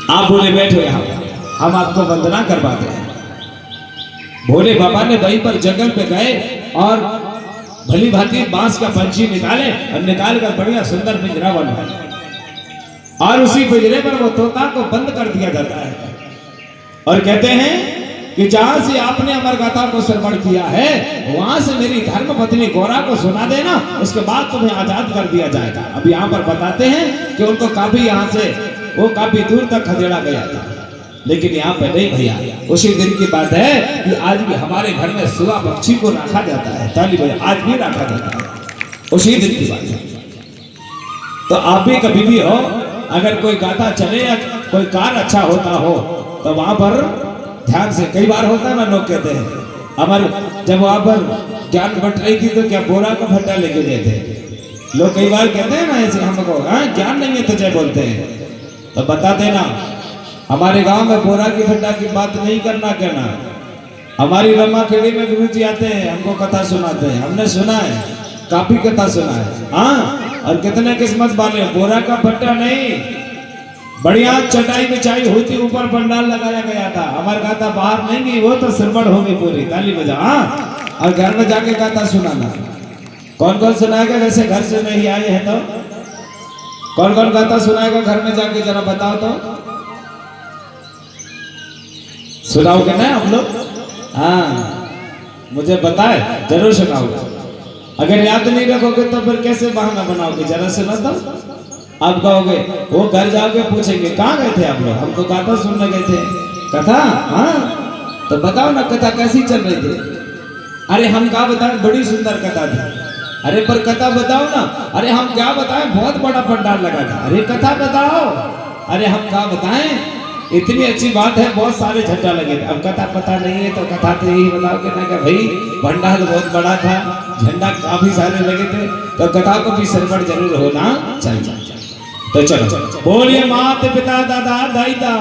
आप बोले बैठो यहाँ, हम आपको वंदना करवाते हैं। भोले बाबा ने वहीं पर जंगल पे गए और भली भांति बांस का पंछी निकाले और निकाल कर बढ़िया सुंदर पिंजरा बनवाए और उसी पिंजरे पर वो तोता को बंद कर दिया जाता है और कहते हैं कि जहां से आपने अमर गाथा को श्रवण किया है वहां से मेरी धर्म पत्नी गौरा को सुना देना, उसके बाद तुम्हें आजाद कर दिया जाएगा। अब यहाँ पर बताते हैं कि उनको काफी यहाँ से वो काफी दूर तक खदेड़ा गया था, लेकिन यहाँ पे नहीं भैया। उसी दिन की बात है कि आज भी हमारे घर में सुआ पक्षी को रखा जाता है, ताली भैया आज भी रखा जाता है, उसी दिन की बात है। तो आप भी कभी भी हो, अगर कोई गाथा चले या कोई कार्य अच्छा होता हो तो वहां पर ध्यान से, कई बार होता है ना, लोग कहते हैं हमारे जब वहां पर ज्ञान बट रही थी तो क्या बोरा का भट्टा लेके गए थे लोग, कई बार कहते हैं ना ऐसे हमको, हाँ ज्ञान नहीं है तो जय बोलते हैं। तो बता देना हमारे गांव में बोरा की भट्टा की बात नहीं करना कहना। हमारी रमा खेड़ी में गुरु जी आते हैं, हमको कथा सुनाते हैं, हमने सुना है, काफी कथा सुना है। हाँ, और कितने किस्मत वाले, बोरा का भट्टा नहीं, बढ़िया चटाई बिछाई हुई थी, ऊपर पंडाल लगाया गया था। हमारे गाथा बाहर नहीं गई, वो तो सिरमड़ हो गई पूरी, ताली बजा। हाँ, और घर में जाके गाथा सुनाना। कौन कौन सुनाएगा, वैसे घर से नहीं आए हैं तो कौन कौन गाथा सुनाएगा घर में जाके, जरा बताओ तो, सुनाओगे ना हम लोग? हाँ, मुझे बताए, जरूर सुनाओगे। अगर याद नहीं रखोगे तो फिर कैसे बहाना बनाओगे, जरा सुना तो। आप कहोगे, वो घर जाओगे पूछेंगे कहाँ गए थे आप लोग, हम तो गाथा सुनने गए थे। कथा? हाँ, तो बताओ ना कथा कैसी चल रही थी। अरे हम क्या बताएं, बड़ी सुंदर कथा थी। अरे पर कथा बताओ ना। अरे हम क्या बताएं, बहुत बड़ा पंडाल लगा था। अरे कथा बताओ। अरे हम क्या बताएं, इतनी अच्छी बात है, बहुत सारे झंडा लगे थे। अब कथा पता नहीं है तो कथा तो यही बताओगे ना कि भाई पंडाल बहुत बड़ा था, झंडा काफी सारे लगे थे, तो कथा को भी श्रवण जरूर होना चाहिए। तो चलो बोलिए माता पिता दादा दाईदा।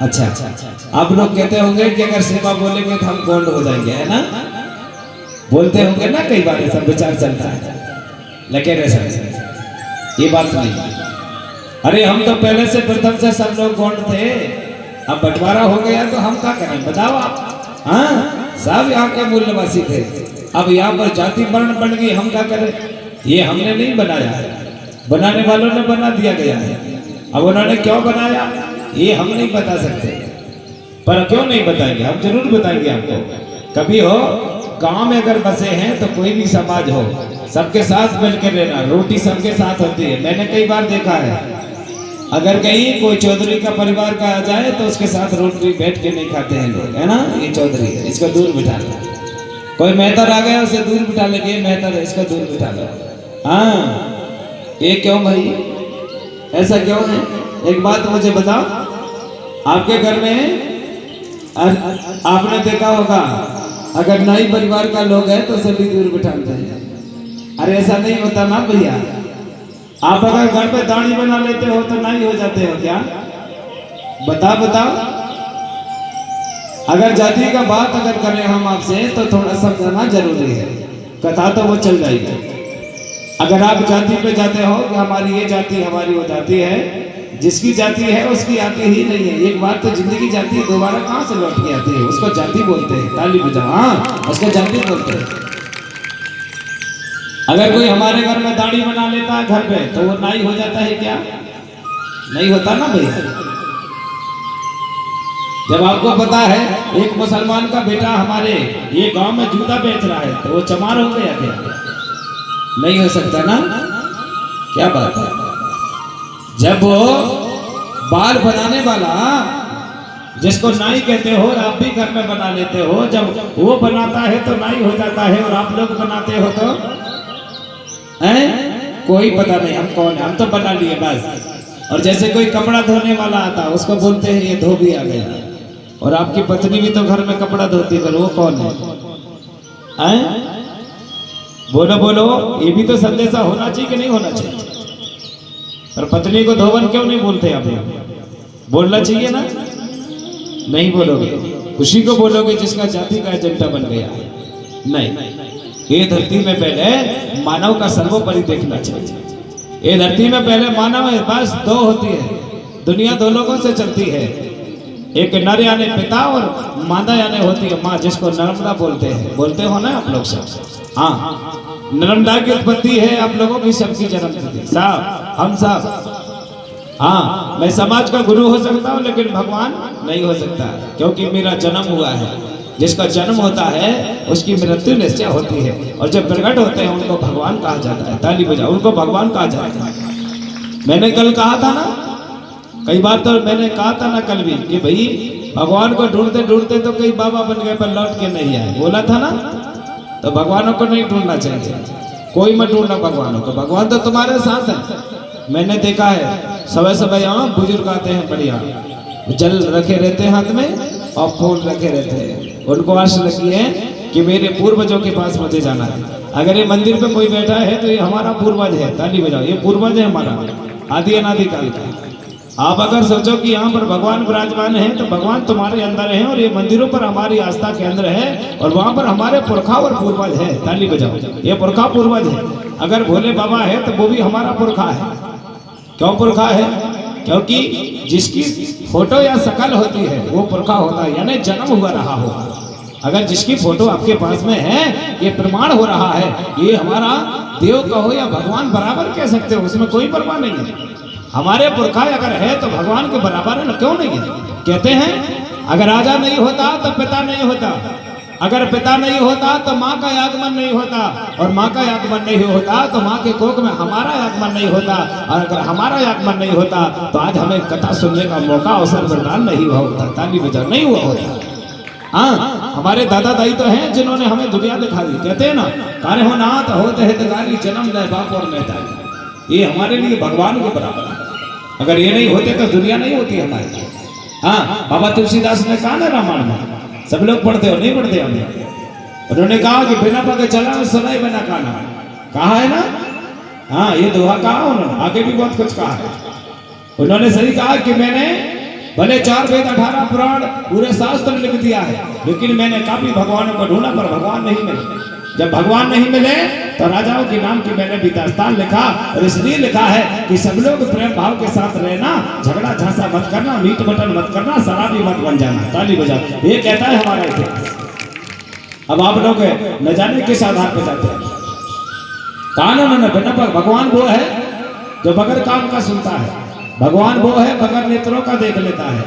अच्छा, आप लोग कहते होंगे कि अगर सेवा बोलेंगे तो हम गोंड हो जाएंगे, है ना? बोलते होंगे ना, कई बार ऐसा विचार चलता है, लेकिन ऐसा ये बात नहीं। अरे हम तो पहले से प्रथम से सब लोग गोंड थे, अब बंटवारा हो गया तो हम क्या करें, बताओ आप? हाँ, सब यहाँ के मूल्यवासी थे, अब यहाँ पर जाति वर्ण बन गई, हम क्या करें? ये हमने नहीं बनाया है, बनाने वालों ने बना दिया गया है। अब उन्होंने क्यों बनाया ये हम नहीं बता सकते, पर क्यों नहीं बताएंगे, हम जरूर बताएंगे आपको। कभी हो गांव में अगर बसे हैं तो कोई भी समाज हो, सबके साथ मिलकर रहना, रोटी सबके साथ होती है। मैंने कई बार देखा है, अगर कहीं कोई चौधरी का परिवार का आ जाए तो उसके साथ रोटी बैठ के नहीं खाते हैं लोग, है ना? ये चौधरी है, इसको दूर बिठा लो। कोई मेहतर आ गया उसे दूर बिठा लेंगे, मेहतर है इसको दूर बिठा लो। हाँ, ये क्यों भाई, ऐसा क्यों है? एक बात मुझे बताओ, आपके घर में आपने देखा होगा अगर नाई परिवार का लोग है तो सभी दूर बिठाते हैं। अरे ऐसा नहीं होता ना भैया। आप अगर घर पे दाढ़ी बना लेते हो तो नाई हो जाते हो क्या? बताओ। अगर जाति का बात अगर करें हम आपसे तो थोड़ा समझना जरूरी है, कथा तो वो चल जाएगी। अगर आप जाति पे जाते हो कि हमारी ये जाति हमारी वो जाति है, जिसकी जाति है उसकी आती ही नहीं है। एक बार तो जिंदगी जाती है, दोबारा कहाँ से लौट के आती है, उसको जाति बोलते हैं। ताली बजाओ। हाँ, उसको जाति बोलते हैं। अगर कोई हमारे घर में दाढ़ी बना लेता है घर पे तो वो नाई हो जाता है क्या? नहीं होता ना भैया। जब आपको पता है एक मुसलमान का बेटा हमारे ये गांव में जूता बेच रहा है तो वो चमार हो गया क्या? नहीं हो सकता ना, क्या बात है। जब वो बाल बनाने वाला, जिसको नाई कहते हो, आप भी घर में बना लेते हो, जब वो बनाता है तो नाई हो जाता है, और आप लोग बनाते हो तो कोई पता नहीं हम कौन है, हम तो बना लिए बस। और जैसे कोई कपड़ा धोने वाला आता उसको बोलते हैं ये धोबी आ गया, और आपकी पत्नी भी तो घर में कपड़ा धोती है, वो कौन है? बोलो, ये भी तो संदेशा होना चाहिए कि नहीं होना चाहिए? और पत्नी को धोवन क्यों नहीं बोलते आप लोग? बोलना चाहिए ना? नहीं बोलोगे, उसी को बोलोगे जिसका जाति का एजेंडा बन गया। नहीं, ये धरती में पहले मानव का सर्वोपरि देखना चाहिए। ये धरती में पहले मानव है, बस दो होती है, दुनिया दो लोगों से चलती है, एक नर यानी पिता और मादा यानी होती है माँ, जिसको नर्मदा बोलते हैं। बोलते हो ना आप लोग सब? हाँ, नर्मदा की उत्पत्ति है आप लोगों की सबकी जन्म तिथि साहब, हम साहब। हाँ, मैं समाज का गुरु हो सकता हूँ लेकिन भगवान नहीं हो सकता, क्योंकि मेरा जन्म हुआ है। जिसका जन्म होता है उसकी मृत्यु निश्चय होती है, और जब प्रकट होते हैं उनको भगवान कहा जाता है। ताली बजाओ, उनको भगवान कहा जाता है। मैंने कल कहा था ना, कई बार तो मैंने कहा था ना कल भी, कि भाई भगवान को ढूंढते ढूंढते तो कई बाबा बन गए पर लौट के नहीं आए, बोला था ना। तो भगवानों को नहीं ढूंढना चाहिए, कोई मत ढूंढना भगवानों को, भगवान तो तुम्हारे साथ है। मैंने देखा है सुबह सुबह यहाँ बुजुर्ग आते हैं, बढ़िया जल रखे रहते हैं हाथ में और फूल रखे रहते हैं, उनको आश लगी है कि मेरे पूर्वजों के पास मुझे जाना है। अगर ये मंदिर पे कोई बैठा है तो ये हमारा पूर्वज है, ताली बजाओ, ये पूर्वज है हमारा, आदि अनादि काल का। आप अगर सोचो कि यहाँ पर भगवान विराजमान है तो भगवान तुम्हारे अंदर है, और ये मंदिरों पर हमारी आस्था केंद्र है, और वहाँ पर हमारे पुरखा और पूर्वज है। ताली बजाओ, ये पुरखा पूर्वज है। अगर भोले बाबा है तो वो भी हमारा पुरखा है। क्यों पुरखा है? क्योंकि जिसकी फोटो या शकल होती है वो पुरखा होता है, यानी जन्म हुआ रहा हो। अगर जिसकी फोटो आपके पास में है, ये प्रमाण हो रहा है, ये हमारा देव कहो या भगवान बराबर कह सकते हो, उसमें कोई परवाह नहीं है। हमारे पुरखा अगर है तो भगवान के बराबर है ना, क्यों नहीं है? कहते हैं अगर राजा नहीं होता तो पिता नहीं होता, अगर पिता नहीं होता तो माँ का आगमन नहीं होता, और माँ का आगमन नहीं होता तो माँ के कोख में हमारा आगमन नहीं होता, और अगर हमारा आगमन नहीं होता तो आज हमें कथा सुनने का मौका अवसर प्रदान नहीं हुआ होता। ताली बजाओ, नहीं हुआ होता। हाँ, हमारे दादा दाई तो हैं जिन्होंने हमें दुनिया दिखा दी। कहते हैं ना, कार्य हो नाथ होते हितकारी जन्म ले बाप और नेता, ये हमारे लिए भगवान के बराबर है। अगर ये नहीं होते तो दुनिया नहीं होती हमारी। हाँ, बाबा तुलसीदास ने कहा ना रामायण में, सब लोग पढ़ते हो नहीं पढ़ते हमने, उन्होंने कहा कि बिना पगे चला सुनाई बिना काना, कहा है ना। हाँ, ये दोहा कहा उन्होंने, आगे भी बहुत कुछ कहा है उन्होंने। सही कहा कि मैंने भले 4 वेद 18 पुराण पूरे शास्त्र लिख दिया है, लेकिन मैंने काफी भगवानों को ढूंढा पर भगवान नहीं मिले। जब भगवान नहीं मिले तो राजाओं के नाम की मैंने भी दास्तान लिखा, और इसलिए लिखा है कि सब लोग प्रेम भाव के साथ रहना, झगड़ा झांसा मत करना, मीट मटन मत करना, शराबी मत बन जाना। ताली बजाओ, ये कहता है हमारा इतिहास। अब आप लोग न जाने किस आधार पर जाते हैं। कान उन्होंने बिना, भगवान वो है जो बगैर कान का सुनता है, भगवान वो है बगैर नेत्रों का देख लेता है,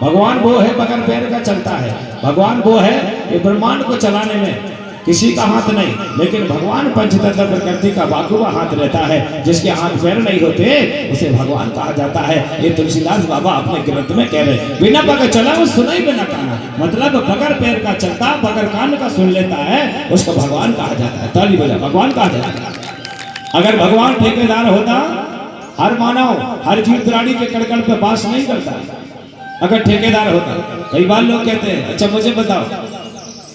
भगवान वो है बगैर पैर का चलता है, भगवान वो है ये ब्रह्मांड को चलाने में किसी का हाथ नहीं, लेकिन भगवान पंचतत्व प्रकृति का बाकुआ हाथ रहता है। जिसके हाथ पैर नहीं होते उसे भगवान कहा जाता है। ये तुलसीदास बाबा अपने ग्रंथ में कह रहे, बिना पग चला वो सुनाई बिना काना, मतलब बगैर पैर का चलता, बगैर कान का सुन लेता है, उसको भगवान कहा जाता है। ताली बजा, भगवान कहा जाता है। अगर भगवान ठेकेदार होता, हर मानव हर जीव प्राणी के कड़कड़ पे वास नहीं करता। अगर ठेकेदार होता, कई बार लोग कहते हैं, अच्छा मुझे बताओ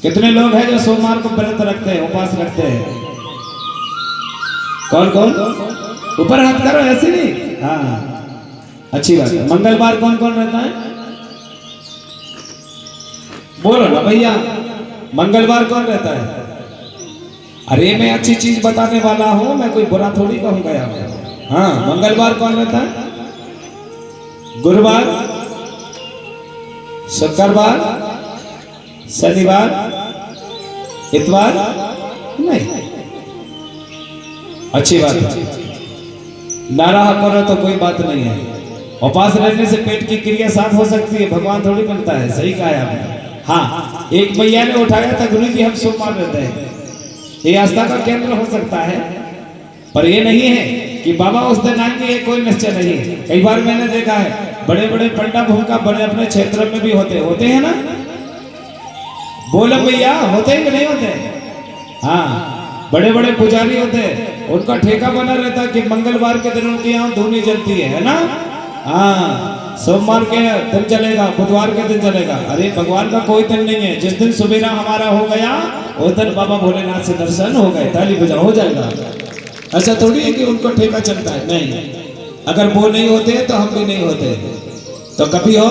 कितने लोग हैं जो सोमवार को व्रत रखते हैं, उपवास रखते हैं? कौन कौन? ऊपर हाथ करो, ऐसे नहीं। हाँ, अच्छी बात है। मंगलवार कौन कौन रहता है? बोलो ना भैया, मंगलवार कौन रहता है? अरे मैं अच्छी चीज बताने वाला हूं, मैं कोई बुरा थोड़ी कहूंगा यहाँ। हाँ, मंगलवार कौन रहता है? गुरुवार, शुक्रवार, शनिवार, इतवार नहीं। अच्छी बात है, नाराह करो तो कोई बात नहीं है। उपवास रहने से पेट की क्रिया साफ हो सकती है, भगवान थोड़ी बनता है। सही कहा है आपने। हाँ, एक भैया ने उठाया था, गुरु जी हम सोमवार रहते हैं, ये आस्था का केंद्र हो सकता है, पर ये नहीं है कि बाबा उस दिन आएंगे, ये कोई निश्चय नहीं है। कई बार मैंने देखा है बड़े बड़े पंडा भूमिका बड़े अपने क्षेत्र में भी होते हैं ना, बोलो भैया, होते हैं कि नहीं होते? हाँ, बड़े बड़े पुजारी होते हैं, उनका ठेका बना रहता है कि मंगलवार के दिन उनके यहाँ धूनी जलती है ना। हाँ, सोमवार के दिन चलेगा, बुधवार के दिन चलेगा। अरे भगवान का कोई दिन नहीं है, जिस दिन सुबेरा हमारा हो गया उस दिन बाबा भोलेनाथ से दर्शन हो गए। ताली बजा, हो जाएगा। ऐसा थोड़ी है कि उनको ठेका चलता है, नहीं। अगर वो नहीं होते तो हम भी नहीं होते, तो कभी हो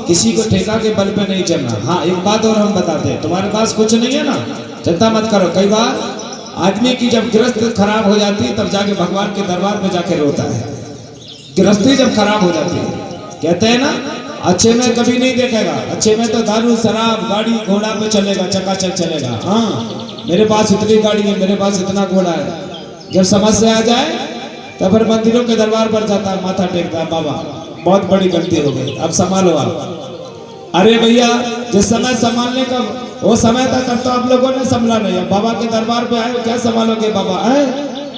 किसी को ठेका के बल पे नहीं चलना। हाँ, एक बात और हम बताते हैं, तुम्हारे पास कुछ नहीं है ना, चिंता मत करो। कई बार आदमी की जब गृहस्थी खराब हो जाती है तब जाके भगवान के दरबार में जाके रोता है। गृहस्थी जब खराब हो जाती है कहते हैं ना, अच्छे में कभी नहीं देखेगा, अच्छे में तो दारू शराब गाड़ी घोड़ा पे चलेगा, चकाचक चलेगा। हाँ मेरे पास इतनी गाड़ी है, मेरे पास इतना घोड़ा है। जब समस्या आ जाए तो फिर मंदिरों के दरबार पर जाता है, माथा टेकता है, बाबा बहुत बड़ी गलती हो गई, अब संभालो आप। अरे भैया जिस समय संभालने का वो समय था तब तो आप लोगों ने संभाला नहीं, अब बाबा के दरबार पे आए क्या संभालोगे बाबा है।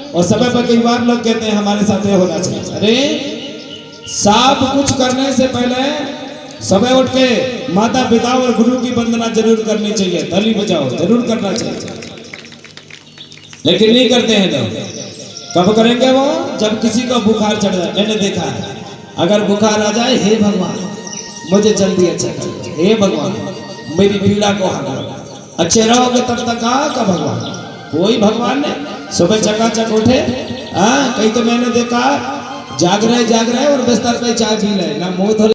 और समय पर कई बार लोग कहते हैं हमारे साथ ये होना चाहिए। अरे सब कुछ करने से पहले सुबह उठ के माता पिता और गुरु की वंदना जरूर करनी चाहिए, ताली बजाओ जरूर करना चाहिए, लेकिन नहीं करते हैं लोग। कब करेंगे वो, जब किसी को बुखार चढ़ जाए। मैंने देखा है अगर बुखार आ जाए, हे भगवान मुझे जल्दी अच्छा कर, हे भगवान मेरी पीड़ा को हटा, अच्छे रहोगे तब तक का भगवान, कोई भगवान नहीं। सुबह चकाचक उठे, हाँ कहीं तो मैंने देखा जाग रहे और बिस्तर पे चाय पी रहे, ना मुंह धो